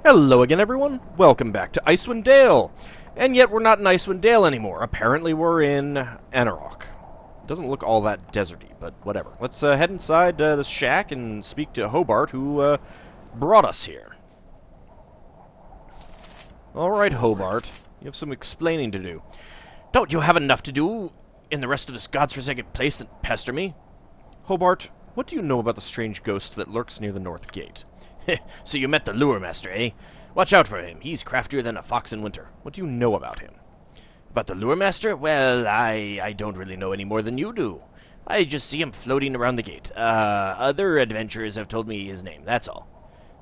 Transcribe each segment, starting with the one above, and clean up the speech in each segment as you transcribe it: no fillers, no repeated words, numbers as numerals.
Hello again, everyone. Welcome back to Icewind Dale. And yet we're not in Icewind Dale anymore. Apparently we're in Anarok. Doesn't look all that deserty, but whatever. Let's head inside this shack and speak to Hobart, who brought us here. Alright, Hobart. You have some explaining to do. Don't you have enough to do in the rest of this godforsaken place and pester me? Hobart, what do you know about the strange ghost that lurks near the north gate? So you met the Luremaster, eh? Watch out for him. He's craftier than a fox in winter. What do you know about him? About the Luremaster? Well, I don't really know any more than you do. I just see him floating around the gate. Other adventurers have told me his name, that's all.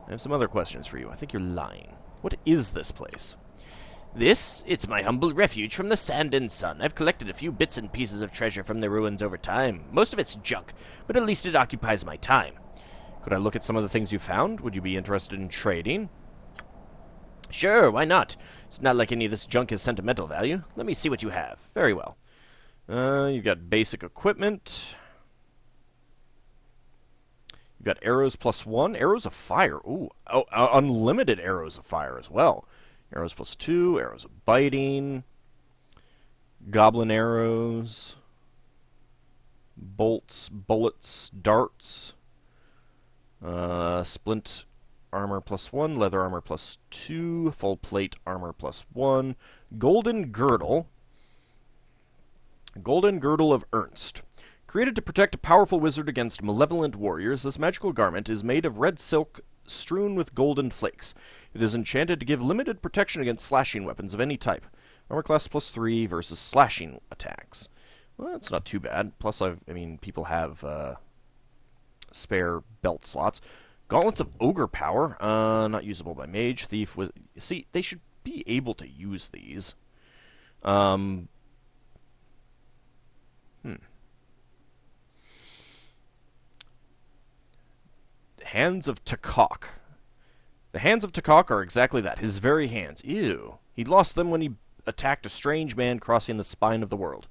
I have some other questions for you. I think you're lying. What is this place? It's my humble refuge from the sand and sun. I've collected a few bits and pieces of treasure from the ruins over time. Most of it's junk, but at least it occupies my time. Could I look at some of the things you found? Would you be interested in trading? Sure, why not? It's not like any of this junk has sentimental value. Let me see what you have. Very well. You've got basic equipment. You've got arrows +1. Arrows of fire. Ooh. Unlimited arrows of fire as well. Arrows +2. Arrows of biting. Goblin arrows. Bolts, bullets, darts. Splint armor +1, leather armor +2, full plate armor +1, golden girdle of Ernst. Created to protect a powerful wizard against malevolent warriors, this magical garment is made of red silk strewn with golden flakes. It is enchanted to give limited protection against slashing weapons of any type. Armor class +3 versus slashing attacks. Well, that's not too bad. Plus, people have spare belt slots. Gauntlets of ogre power, not usable by mage. Thief with... See, they should be able to use these. Hands of Takok. The hands of Takok are exactly that, his very hands. Ew. He lost them when he attacked a strange man crossing the spine of the world.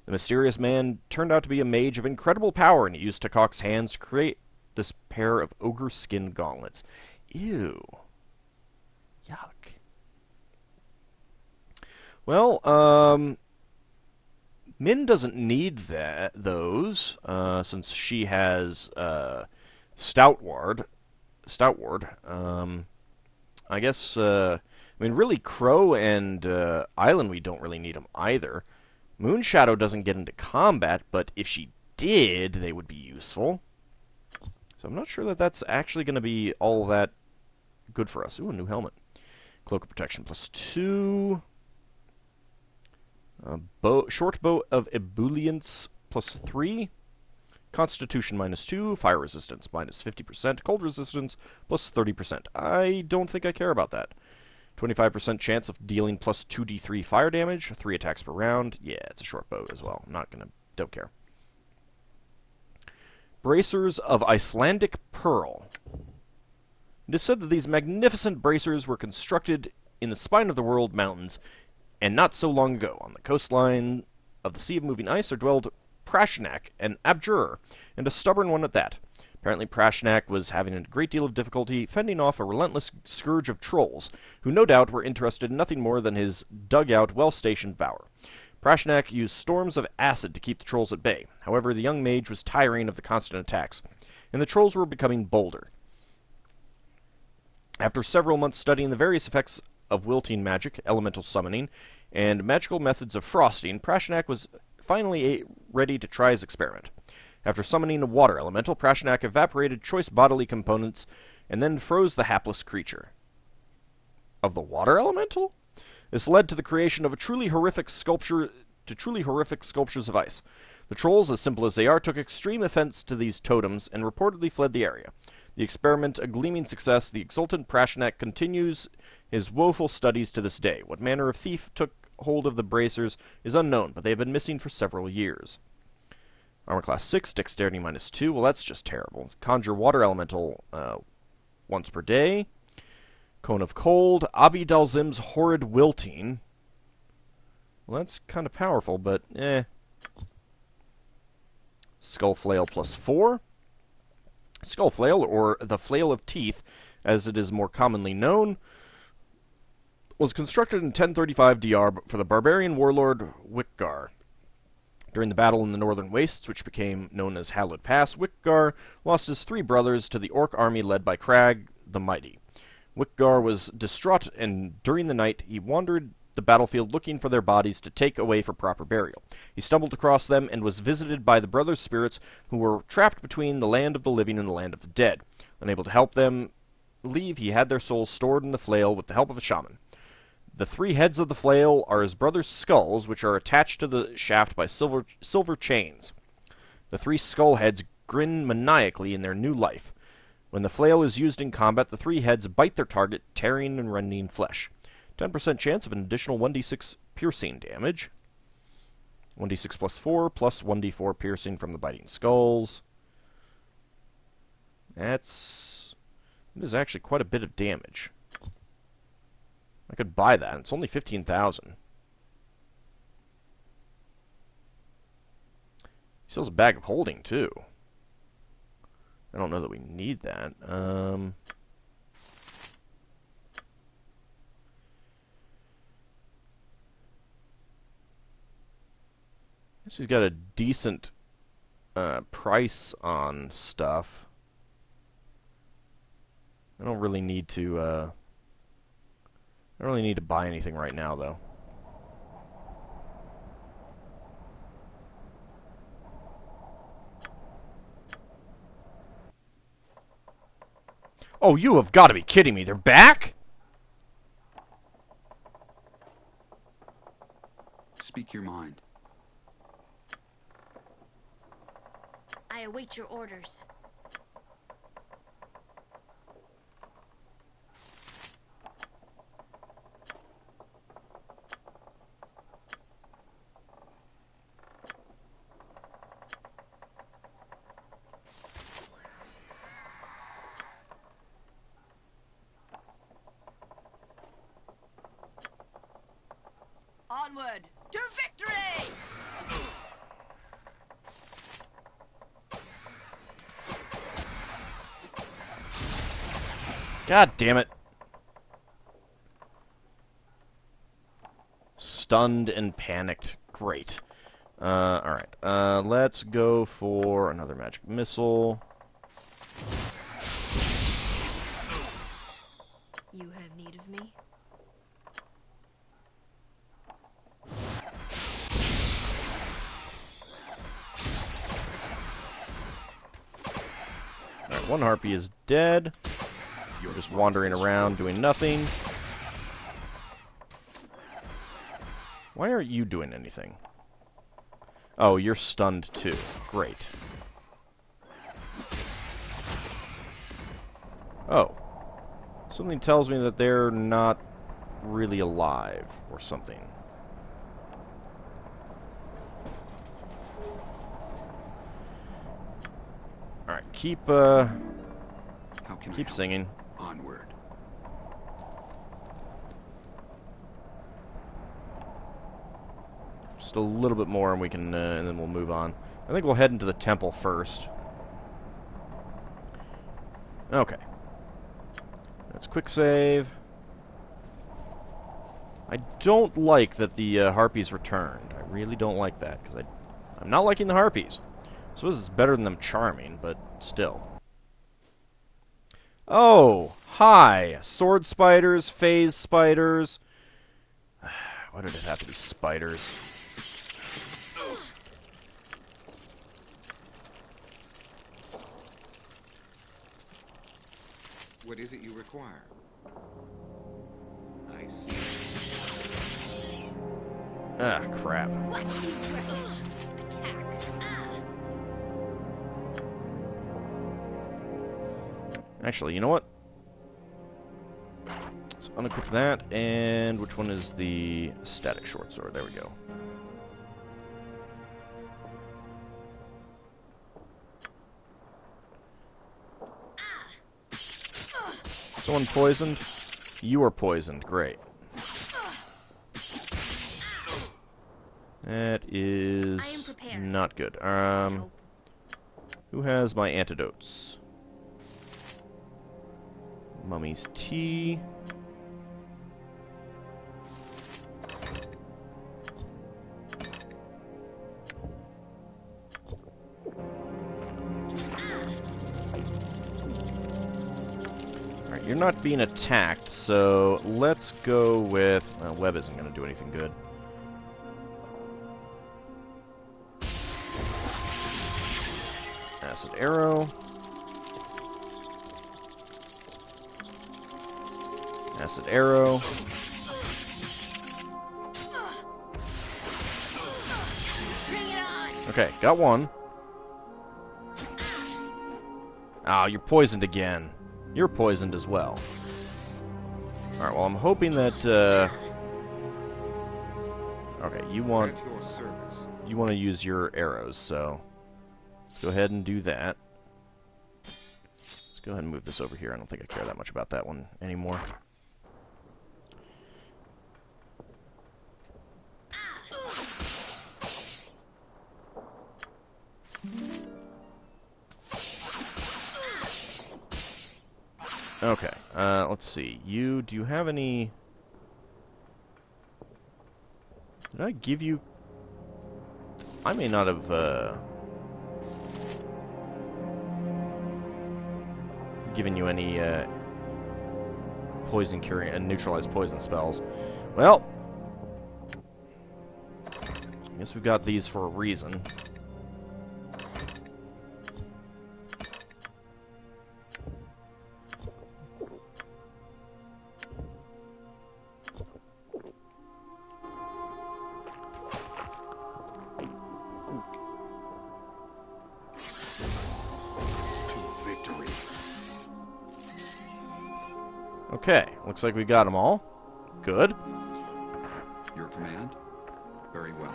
The mysterious man turned out to be a mage of incredible power, and he used Takok's hands to create this pair of ogre skin gauntlets. Ew. Yuck. Well, Min doesn't need those, since she has Stoutward. I guess, really, Crow and Island, we don't really need them either. Moonshadow doesn't get into combat, but if she did, they would be useful. So I'm not sure that that's actually going to be all that good for us. Ooh, a new helmet. Cloak of Protection +2. Short Bow of Ebullience +3. Constitution -2. Fire Resistance -50%. Cold Resistance +30%. I don't think I care about that. 25% chance of dealing +2d3 fire damage, 3 attacks per round. Yeah, it's a short bow as well. Don't care. Bracers of Icelandic Pearl. It is said that these magnificent bracers were constructed in the spine of the world mountains, and not so long ago. On the coastline of the Sea of Moving Ice there dwelled Prashnak, an abjurer, and a stubborn one at that. Apparently Prashnak was having a great deal of difficulty fending off a relentless scourge of trolls, who no doubt were interested in nothing more than his dug-out, well-stationed bower. Prashnak used storms of acid to keep the trolls at bay. However, the young mage was tiring of the constant attacks, and the trolls were becoming bolder. After several months studying the various effects of wilting magic, elemental summoning, and magical methods of frosting, Prashnak was finally ready to try his experiment. After summoning a water elemental, Prashnak evaporated choice bodily components and then froze the hapless creature. Of the water elemental? This led to the creation of truly horrific sculptures of ice. The trolls, as simple as they are, took extreme offense to these totems and reportedly fled the area. The experiment a gleaming success, the exultant Prashnak continues his woeful studies to this day. What manner of thief took hold of the bracers is unknown, but they have been missing for several years. Armor class 6, dexterity -2. Well, that's just terrible. Conjure water elemental once per day. Cone of Cold. Abi Dalzim's Horrid Wilting. Well, that's kind of powerful, but Skull Flail +4. Skull Flail, or the Flail of Teeth, as it is more commonly known, was constructed in 1035 DR for the barbarian warlord Wickgar. During the battle in the northern wastes, which became known as Hallowed Pass, Wickgar lost his 3 brothers to the orc army led by Crag the Mighty. Wickgar was distraught, and during the night he wandered the battlefield looking for their bodies to take away for proper burial. He stumbled across them and was visited by the brothers' spirits who were trapped between the land of the living and the land of the dead. Unable to help them leave, he had their souls stored in the flail with the help of a shaman. The 3 heads of the flail are his brothers' skulls, which are attached to the shaft by silver chains. The 3 skull heads grin maniacally in their new life. When the flail is used in combat, the 3 heads bite their target, tearing and rending flesh. 10% chance of an additional 1d6 piercing damage. 1d6 plus 4, plus 1d4 piercing from the biting skulls. That is actually quite a bit of damage. I could buy that. It's only 15,000. He sells a bag of holding, too. I don't know that we need that. Guess he's got a decent price on stuff. I don't really need to buy anything right now, though. Oh, you have got to be kidding me. They're back? Speak your mind. I await your orders. Onward to victory! God damn it. Stunned and panicked. Great. Alright. Let's go for another magic missile. You have need of me? Alright, 1 harpy is dead. You're just wandering around doing nothing. Why aren't you doing anything? Oh, you're stunned too. Great. Oh. Something tells me that they're not really alive or something. Alright, keep singing. Onward. Just a little bit more, and we can, and then we'll move on. I think we'll head into the temple first. Okay. Let's quick save. I don't like that the harpies returned. I really don't like that, because I'm not liking the harpies. I suppose it's better than them charming, but still. Oh, hi. Sword spiders, phase spiders. Why did it have to be spiders? What is it you require? I see. Ah, crap. What? Attack. Actually, you know what? Let's unequip that, and which one is the static short sword? There we go. Someone poisoned? You are poisoned. Great. That is I am prepared. not good. Who has my antidotes? Mummy's tea. Alright, you're not being attacked, so let's go with... Well, web isn't going to do anything good. Acid arrow. Acid arrow. Bring it on! Okay, got one. Ah, you're poisoned again. You're poisoned as well. Alright, well, I'm hoping that, okay, you want... At your service. You want to use your arrows, so... Let's go ahead and do that. Let's go ahead and move this over here. I don't think I care that much about that one anymore. Okay, let's see. Do you have any... Did I give you... I may not have, given you any, poison curing and neutralized poison spells. Well... I guess we've got these for a reason. Okay, looks like we got them all. Good. Your command? Very well.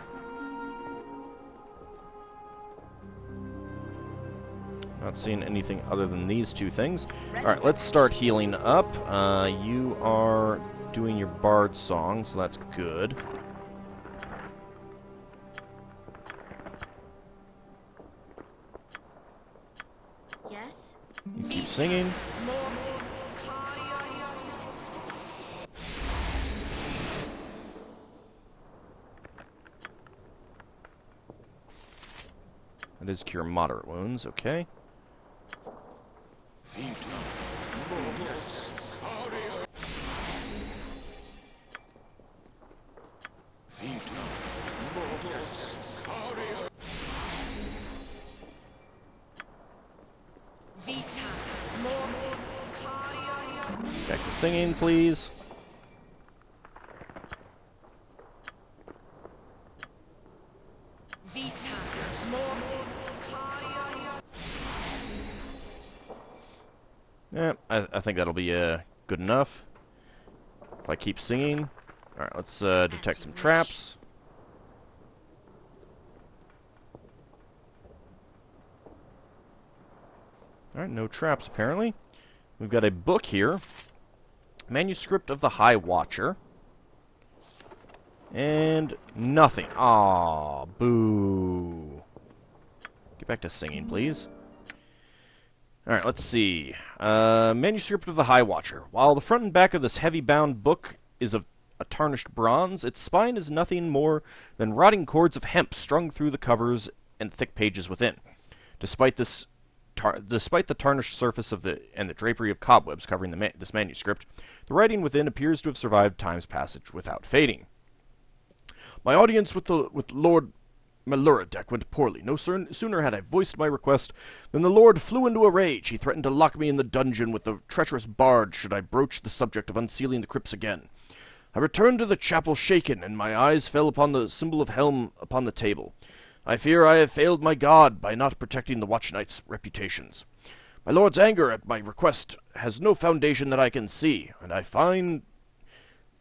Not seeing anything other than these two things. Alright, let's start healing up. You are doing your bard song, so that's good. Yes? You keep singing. That is cure moderate wounds, okay. Back to singing, please. Yeah, I think that'll be good enough. If I keep singing. Alright, let's detect some traps. Alright, no traps apparently. We've got a book here. Manuscript of the High Watcher. And nothing. Aw, boo. Get back to singing, please. Alright, let's see. Manuscript of the High Watcher. While the front and back of this heavy-bound book is of a tarnished bronze, its spine is nothing more than rotting cords of hemp strung through the covers and thick pages within. Despite the tarnished surface of the drapery of cobwebs covering this manuscript, the writing within appears to have survived time's passage without fading. My audience with Lord Luremaster went poorly. No sooner had I voiced my request than the Lord flew into a rage. He threatened to lock me in the dungeon with the treacherous bard should I broach the subject of unsealing the crypts again. I returned to the chapel shaken, and my eyes fell upon the symbol of helm upon the table. I fear I have failed my god by not protecting the Watch Knight's reputations. My lord's anger at my request has no foundation that I can see, and I find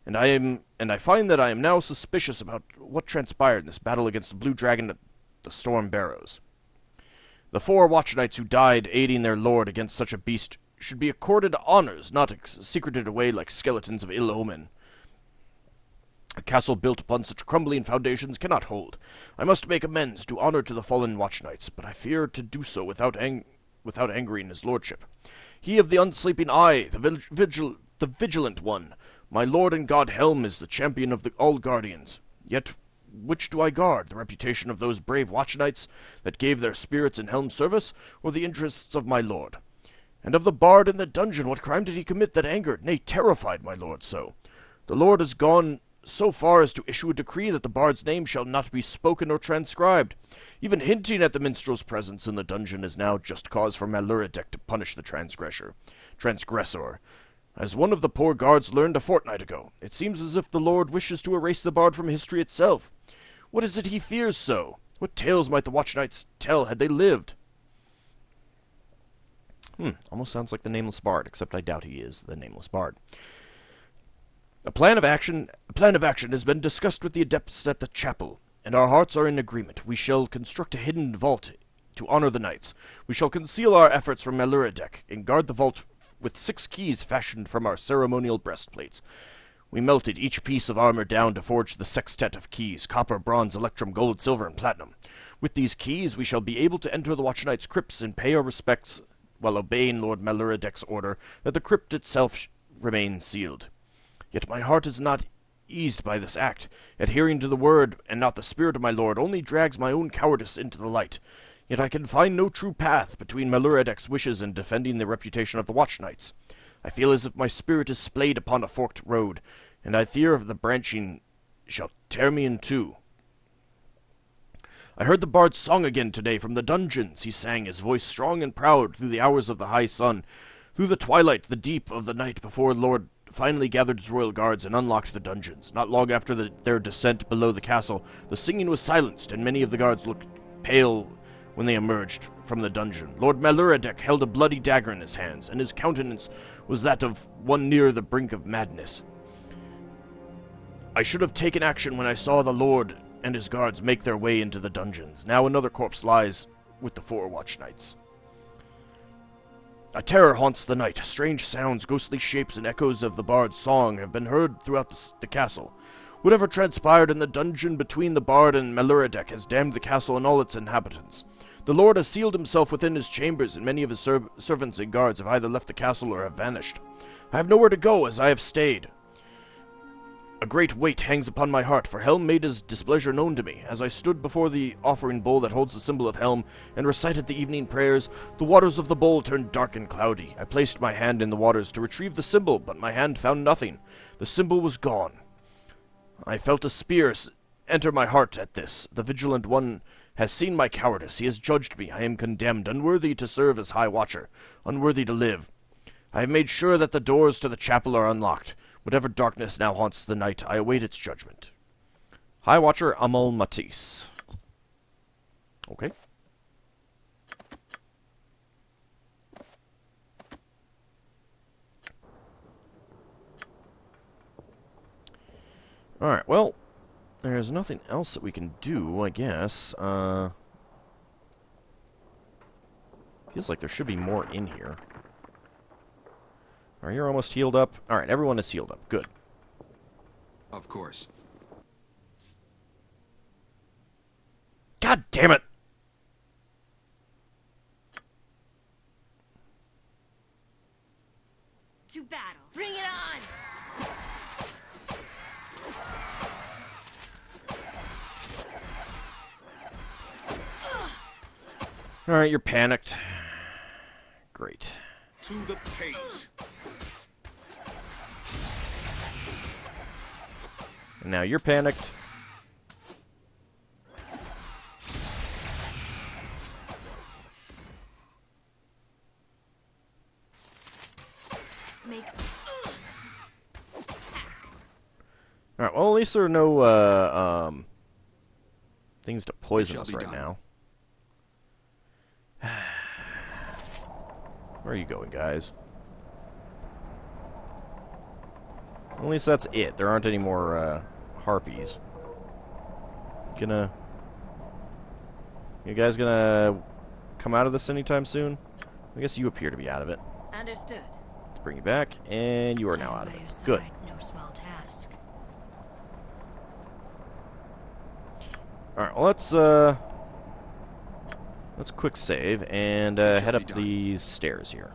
that I am now suspicious about what transpired in this battle against the Blue Dragon at the Storm Barrows. The 4 Watch Knights who died aiding their lord against such a beast should be accorded honors, not secreted away like skeletons of ill omen. A castle built upon such crumbling foundations cannot hold. I must make amends, do honor to the fallen Watch Knights, but I fear to do so without without angering his lordship. He of the unsleeping eye, the vigilant one, my lord and god Helm is the champion of all guardians. Yet which do I guard, the reputation of those brave watch knights that gave their spirits in Helm's service, or the interests of my lord? And of the bard in the dungeon, what crime did he commit that angered, nay, terrified my lord so? The lord has gone so far as to issue a decree that the bard's name shall not be spoken or transcribed. Even hinting at the minstrel's presence in the dungeon is now just cause for Maluradec to punish the transgressor. As one of the poor guards learned a fortnight ago, it seems as if the lord wishes to erase the bard from history itself. What is it he fears so? What tales might the watch knights tell had they lived? Almost sounds like the Nameless Bard, except I doubt he is the Nameless Bard. A plan of action has been discussed with the adepts at the chapel, and our hearts are in agreement. We shall construct a hidden vault to honor the knights. We shall conceal our efforts from Maluradec, and guard the vault with 6 keys fashioned from our ceremonial breastplates. We melted each piece of armor down to forge the sextet of keys, copper, bronze, electrum, gold, silver, and platinum. With these keys we shall be able to enter the watch knights' crypts and pay our respects while obeying Lord Maluradec's order that the crypt itself remain sealed. Yet my heart is not eased by this act. Adhering to the word and not the spirit of my lord only drags my own cowardice into the light. Yet I can find no true path between Maluradec's wishes and defending the reputation of the watch knights. I feel as if my spirit is splayed upon a forked road, and I fear of the branching shall tear me in two. I heard the bard's song again today from the dungeons. He sang, his voice strong and proud, through the hours of the high sun, through the twilight, the deep of the night, before Lord finally gathered his royal guards and unlocked the dungeons. Not long after their descent below the castle, the singing was silenced, and many of the guards looked pale when they emerged from the dungeon. Lord Maluradec held a bloody dagger in his hands, and his countenance was that of one near the brink of madness. I should have taken action when I saw the lord and his guards make their way into the dungeons. Now another corpse lies with the 4 watch knights. A terror haunts the night. Strange sounds, ghostly shapes, and echoes of the bard's song have been heard throughout the castle. Whatever transpired in the dungeon between the bard and Maluradec has damned the castle and all its inhabitants. The lord has sealed himself within his chambers, and many of his servants and guards have either left the castle or have vanished. I have nowhere to go, as I have stayed. A great weight hangs upon my heart, for Helm made his displeasure known to me. As I stood before the offering bowl that holds the symbol of Helm and recited the evening prayers, the waters of the bowl turned dark and cloudy. I placed my hand in the waters to retrieve the symbol, but my hand found nothing. The symbol was gone. I felt a spear enter my heart at this. The vigilant one has seen my cowardice. He has judged me. I am condemned, unworthy to serve as High Watcher, unworthy to live. I have made sure that the doors to the chapel are unlocked. Whatever darkness now haunts the night, I await its judgment. High Watcher Amal Matisse. Okay. Alright, well, there's nothing else that we can do, I guess. Feels like there should be more in here. Are you almost healed up? Alright, everyone is healed up. Good. Of course. God damn it! To battle. Bring it on! Alright, you're panicked. Great. To the pain. And now you're panicked. Make attack. Alright, well, at least there are no, things to poison us right now. Where are you going, guys? At least that's it. There aren't any more, harpies. You guys gonna come out of this anytime soon? I guess you appear to be out of it. Understood. Let's bring you back, and you are now out of it. Good. No small task. Alright, well, let's, Let's quick save and head up these stairs here.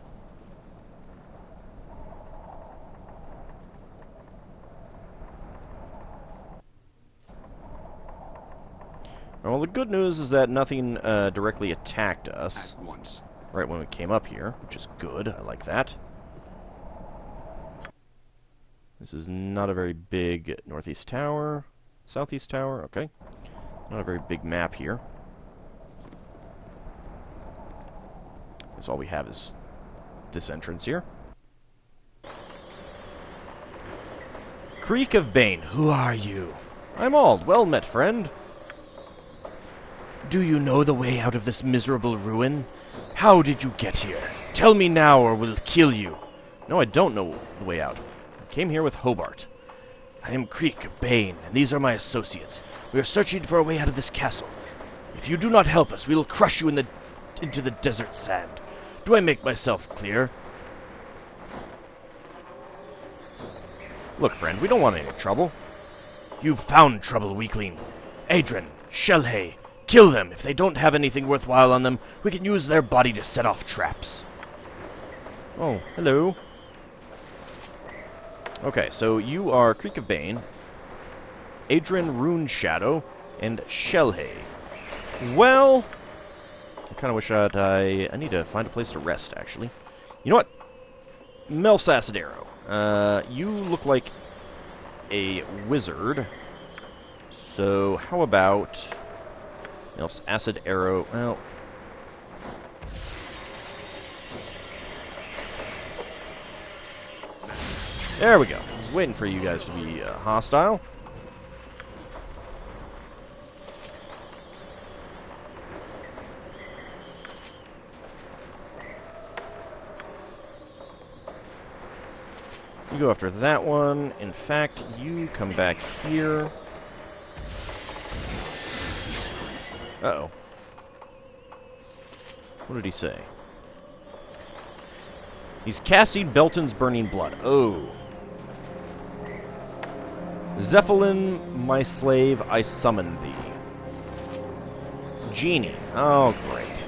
Well, the good news is that nothing directly attacked us At once. right when we came up here, which is good. I like that. This is not a very big northeast tower. Southeast tower, okay. Not a very big map here. Guess all we have is this entrance here. Creek of Bane, who are you? I'm Auld. Well met, friend. Do you know the way out of this miserable ruin? How did you get here? Tell me now or we'll kill you. No, I don't know the way out. I came here with Hobart. I am Creek of Bane, and these are my associates. We are searching for a way out of this castle. If you do not help us, we will crush you into the desert sand. Do I make myself clear? Look, friend, we don't want any trouble. You've found trouble, weakling. Adrian, Shellhay, kill them. If they don't have anything worthwhile on them, we can use their body to set off traps. Oh, hello. Okay, so you are Creek of Bane, Adrian Rune Shadow, and Shellhay. Well, I kind of wish I need to find a place to rest, actually. You know what? Melf's Acid Arrow. You look like a wizard. So, how about Melf's Acid Arrow? Well, there we go. I was waiting for you guys to be hostile. You go after that one. In fact, you come back here. Uh-oh. What did he say? He's casting Belton's Burning Blood. Oh. Zephyrin, my slave, I summon thee. Genie. Oh, great.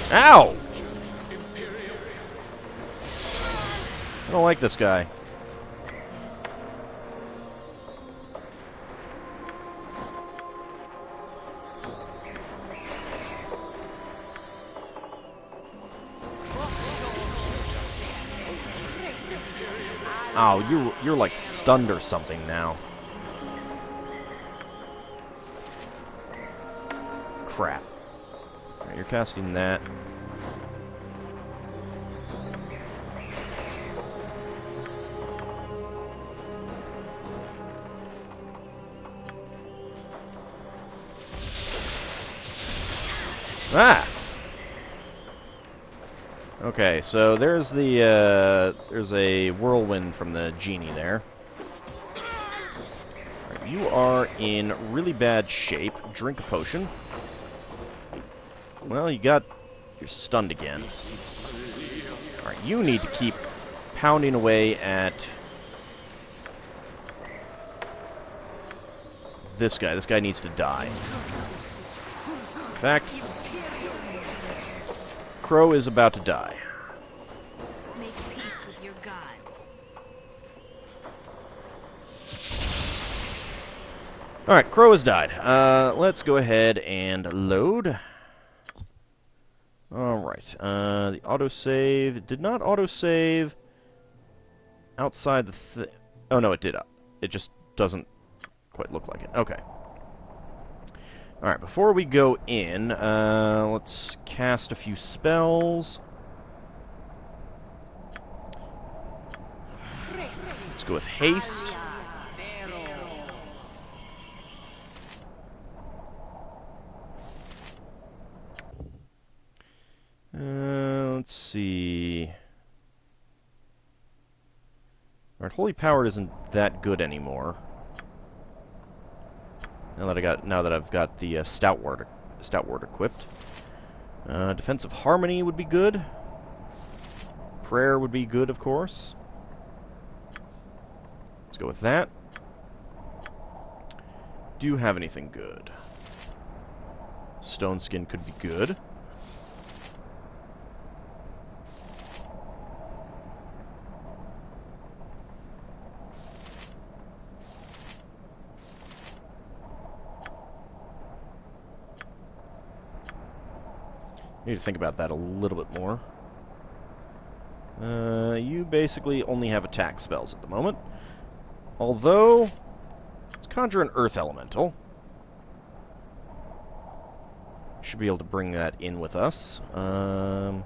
Ow! I don't like this guy. Oh, you're like stunned or something now. Crap. Alright, you're casting that. Ah! Okay, so there's a whirlwind from the genie there. Right, you are in really bad shape. Drink a potion. Well, you're stunned again. Alright, you need to keep pounding away at this guy. This guy needs to die. In fact, Crow is about to die. Make peace with your gods. Alright, Crow has died. Let's go ahead and load. Alright, the autosave did not autosave outside the oh no, it did. It just doesn't quite look like it. Okay. Alright, before we go in, let's cast a few spells. Let's go with haste. Let's see. Alright, Holy Power isn't that good anymore. Now that I've got the Stout Ward equipped. Defensive Harmony would be good. Prayer would be good, of course. Let's go with that. Do you have anything good? Stone skin could be good. Need to think about that a little bit more. You basically only have attack spells at the moment. Although, let's conjure an earth elemental. Should be able to bring that in with us. Alright,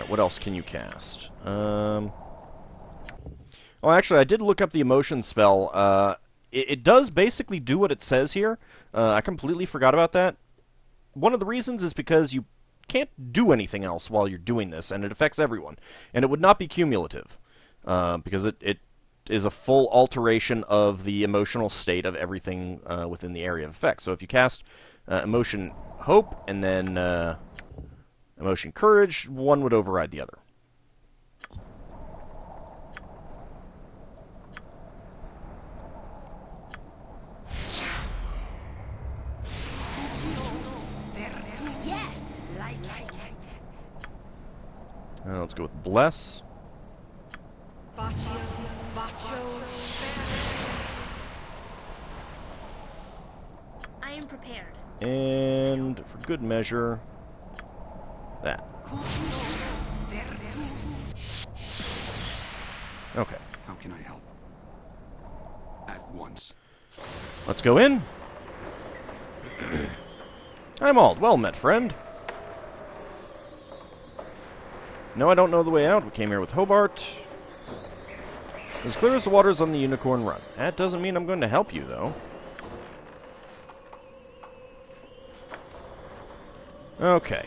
what else can you cast? Oh, actually, I did look up the emotion spell. It does basically do what it says here. I completely forgot about that. One of the reasons is because you can't do anything else while you're doing this, and it affects everyone. And it would not be cumulative, because it is a full alteration of the emotional state of everything within the area of effect. So if you cast Emotion Hope and then Emotion Courage, one would override the other. Let's go with Bless. I am prepared. And for good measure, that. Okay. How can I help? At once. Let's go in. I'm Ald. Well met, friend. No, I don't know the way out. We came here with Hobart. As clear as the waters on the Unicorn Run. That doesn't mean I'm going to help you, though. Okay.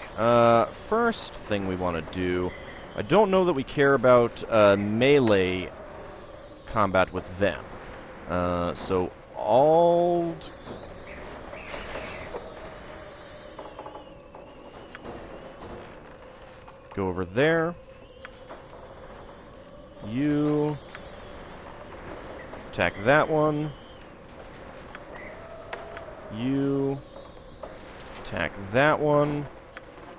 First thing we want to do... I don't know that we care about melee combat with them. So, Ald... Go over there. You attack that one. You attack that one.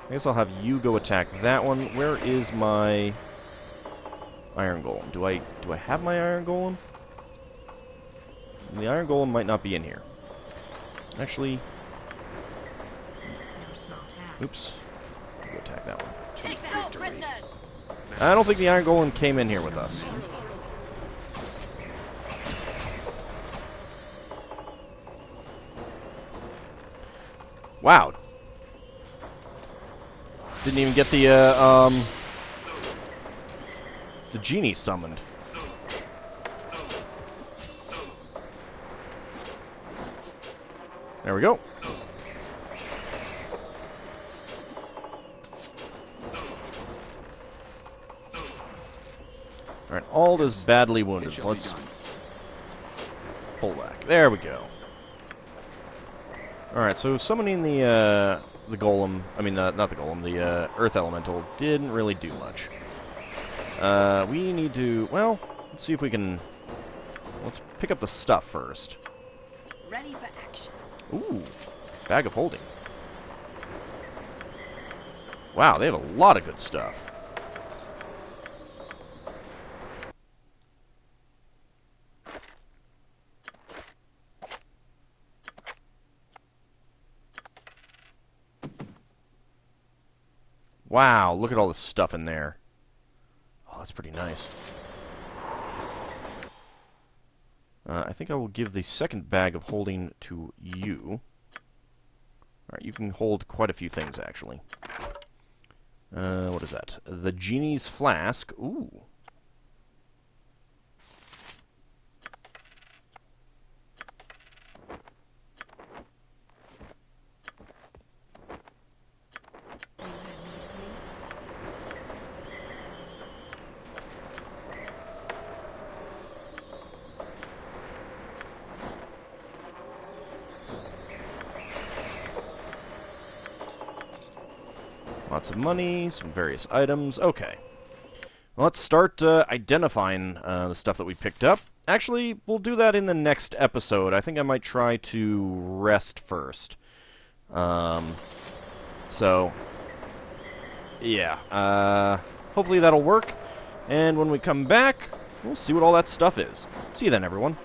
I guess I'll have you go attack that one. Where is my Iron Golem? Do I have my Iron Golem? The Iron Golem might not be in here. Actually, No small task. oops. Go attack that one. Take them all prisoners! I don't think the Iron Golem came in here with us. Wow. Didn't even get the genie summoned. There we go. Alright, Ald is badly wounded, so let's pull back. There we go. Alright, so summoning the golem, I mean, not the golem, the earth elemental didn't really do much. We need to, well, let's see if we can, let's pick up the stuff first. Ready for action. Ooh, bag of holding. Wow, they have a lot of good stuff. Wow, look at all the stuff in there. Oh, that's pretty nice. I think I will give the second bag of holding to you. Alright, you can hold quite a few things, actually. What is that? The Genie's Flask. Ooh. Lots of money, some various items. Okay. Well, let's start identifying the stuff that we picked up. Actually, we'll do that in the next episode. I think I might try to rest first. So, yeah. Hopefully that'll work. And when we come back, we'll see what all that stuff is. See you then, everyone.